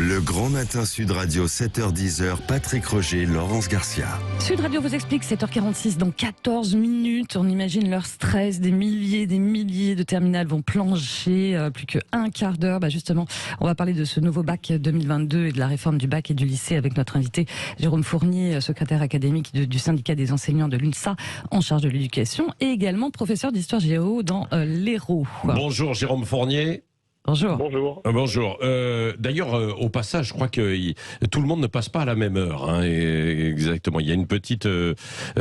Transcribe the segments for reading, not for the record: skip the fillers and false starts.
Le Grand Matin Sud Radio, 7h-10h, Patrick Roger, Laurence Garcia. Sud Radio vous explique, 7h46, dans 14 minutes. On imagine leur stress, des milliers de terminales vont plancher, plus qu'un quart d'heure. Justement, on va parler de ce nouveau bac 2022 et de la réforme du bac et du lycée avec notre invité Jérôme Fournier, secrétaire académique du syndicat des enseignants de l'UNSA en charge de l'éducation et également professeur d'histoire géo dans l'Hérault. Bonjour Jérôme Fournier. Bonjour. Bonjour. Bonjour. D'ailleurs, au passage, je crois que tout le monde ne passe pas à la même heure. Exactement. Il y a une petite...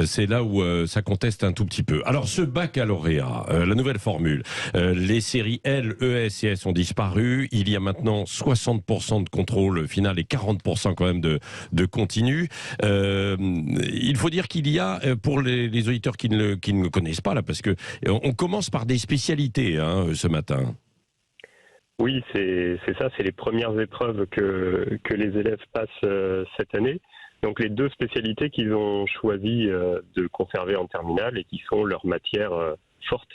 c'est là où ça conteste un tout petit peu. Alors, ce baccalauréat, la nouvelle formule, les séries L, ES et S ont disparu. Il y a maintenant 60% de contrôle final et 40% quand même de continu. Il faut dire qu'il y a, pour les auditeurs qui ne connaissent pas, là, parce que on commence par des spécialités ce matin. Oui, c'est ça, c'est les premières épreuves que les élèves passent cette année. Donc les deux spécialités qu'ils ont choisi de conserver en terminale et qui sont leurs matières fortes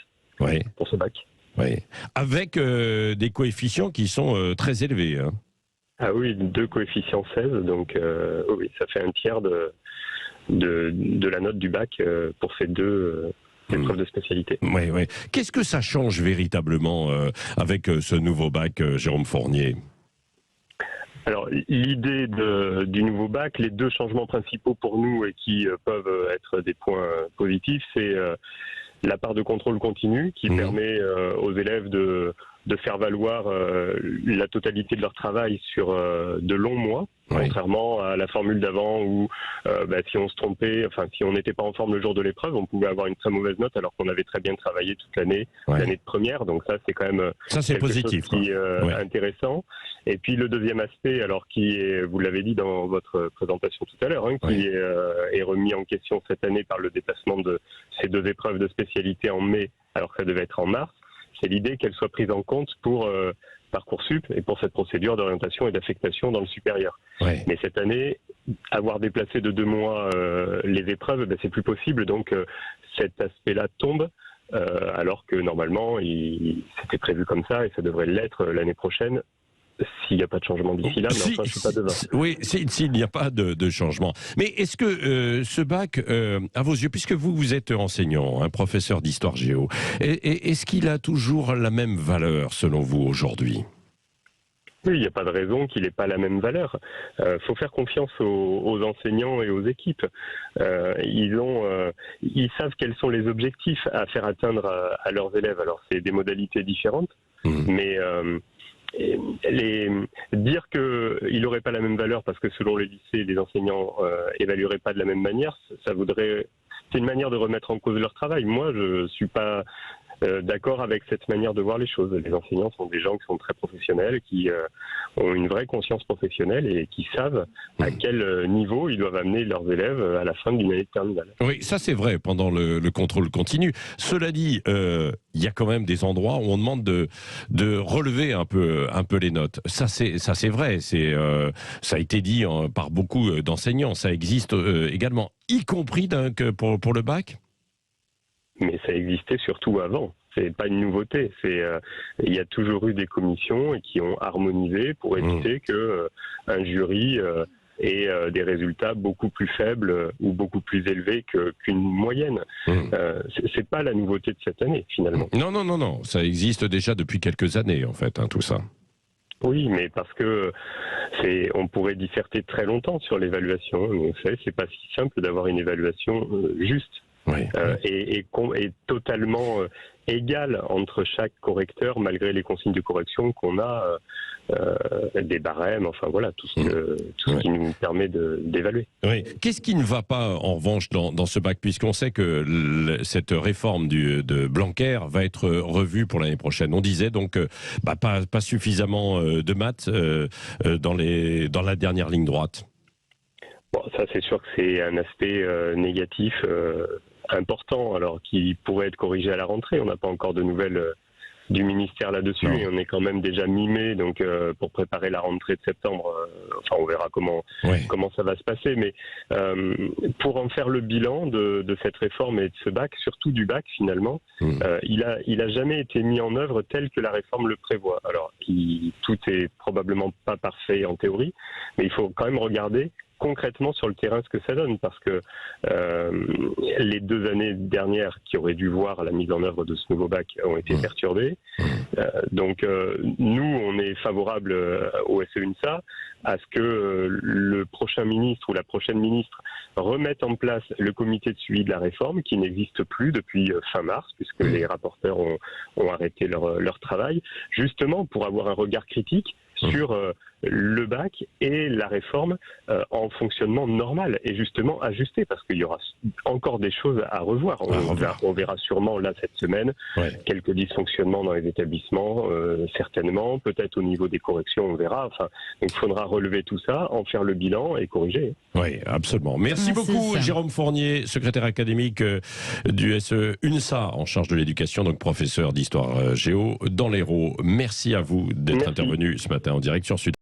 pour ce bac. Oui. Avec des coefficients qui sont très élevés. Ah oui, 2 coefficients 16, donc oui, ça fait un tiers de la note du bac pour ces deux épreuves de spécialité. Oui. Qu'est-ce que ça change véritablement avec ce nouveau bac, Jérôme Fournier ? Alors, l'idée du nouveau bac, les deux changements principaux pour nous et qui peuvent être des points positifs, c'est la part de contrôle continu qui permet aux élèves de faire valoir la totalité de leur travail sur de longs mois, contrairement à la formule d'avant où si on se trompait, si on n'était pas en forme le jour de l'épreuve, on pouvait avoir une très mauvaise note alors qu'on avait très bien travaillé toute l'année de première. Donc ça, c'est quand même positif, chose qui est intéressant. Et puis le deuxième aspect, alors qui est, vous l'avez dit dans votre présentation tout à l'heure, qui est remis en question cette année par le déplacement de ces deux épreuves de spécialité en mai, alors que ça devait être en mars, c'est l'idée qu'elle soit prise en compte pour Parcoursup et pour cette procédure d'orientation et d'affectation dans le supérieur. Mais cette année, avoir déplacé de 2 mois les épreuves, c'est plus possible. Donc cet aspect-là tombe, alors que normalement, c'était prévu comme ça et ça devrait l'être l'année prochaine. S'il n'y a pas de changement d'ici là, mais enfin, je ne suis pas devin. Oui, s'il n'y a pas de changement. Mais est-ce que ce bac, à vos yeux, puisque vous êtes enseignant, professeur d'histoire géo, est-ce qu'il a toujours la même valeur selon vous aujourd'hui ? Oui, il n'y a pas de raison qu'il n'ait pas la même valeur. Faut faire confiance aux enseignants et aux équipes. Ils savent quels sont les objectifs à faire atteindre à leurs élèves. Alors, c'est des modalités différentes, mais... dire qu'il n'aurait pas la même valeur parce que selon les lycées, les enseignants évalueraient pas de la même manière, c'est une manière de remettre en cause leur travail. Moi, je suis pas d'accord avec cette manière de voir les choses. Les enseignants sont des gens qui sont très professionnels, qui ont une vraie conscience professionnelle et qui savent à quel niveau ils doivent amener leurs élèves à la fin d'une année de terminale. Oui, ça c'est vrai pendant le contrôle continu. Cela dit, il y a quand même des endroits où on demande de relever un peu les notes. Ça c'est vrai. Ça a été dit par beaucoup d'enseignants. Ça existe également, y compris pour le bac. Mais ça existait surtout avant. C'est pas une nouveauté. Il y a toujours eu des commissions qui ont harmonisé pour éviter que un jury ait des résultats beaucoup plus faibles ou beaucoup plus élevés qu'une moyenne. C'est pas la nouveauté de cette année finalement. Non. Ça existe déjà depuis quelques années en fait, tout ça. Oui, mais parce que on pourrait disserter très longtemps sur l'évaluation. Vous savez, c'est pas si simple d'avoir une évaluation juste. Et totalement égal entre chaque correcteur, malgré les consignes de correction qu'on a, des barèmes, tout ce qui nous permet d'évaluer. Oui. Qu'est-ce qui ne va pas, en revanche, dans ce bac, puisqu'on sait que cette réforme de Blanquer va être revue pour l'année prochaine. On disait donc pas suffisamment de maths dans la dernière ligne droite. Bon, ça c'est sûr que c'est un aspect négatif important, alors qui pourrait être corrigé à la rentrée. On n'a pas encore de nouvelles du ministère là-dessus, et on est quand même déjà mi-mai, donc pour préparer la rentrée de septembre, enfin on verra comment ça va se passer, mais pour en faire le bilan de cette réforme et de ce bac, surtout du bac finalement, il a jamais été mis en œuvre tel que la réforme le prévoit. Alors tout est probablement pas parfait en théorie, mais il faut quand même regarder concrètement sur le terrain ce que ça donne, parce que les 2 années dernières qui auraient dû voir la mise en œuvre de ce nouveau bac ont été perturbées. Donc nous, on est favorable au SEUNSA à ce que le prochain ministre ou la prochaine ministre remette en place le comité de suivi de la réforme qui n'existe plus depuis fin mars, puisque les rapporteurs ont arrêté leur travail, justement pour avoir un regard critique sur le bac et la réforme en fonctionnement normal et justement ajusté, parce qu'il y aura encore des choses à revoir. On verra sûrement là cette semaine quelques dysfonctionnements dans les établissements, certainement, peut-être au niveau des corrections, on verra. Enfin, donc il faudra relever tout ça, en faire le bilan et corriger. Oui, absolument. Merci beaucoup Jérôme Fournier, secrétaire académique du SEUNSA en charge de l'éducation, donc professeur d'histoire géo dans l'Hérault. Merci à vous d'être intervenu ce matin en direct sur Sud.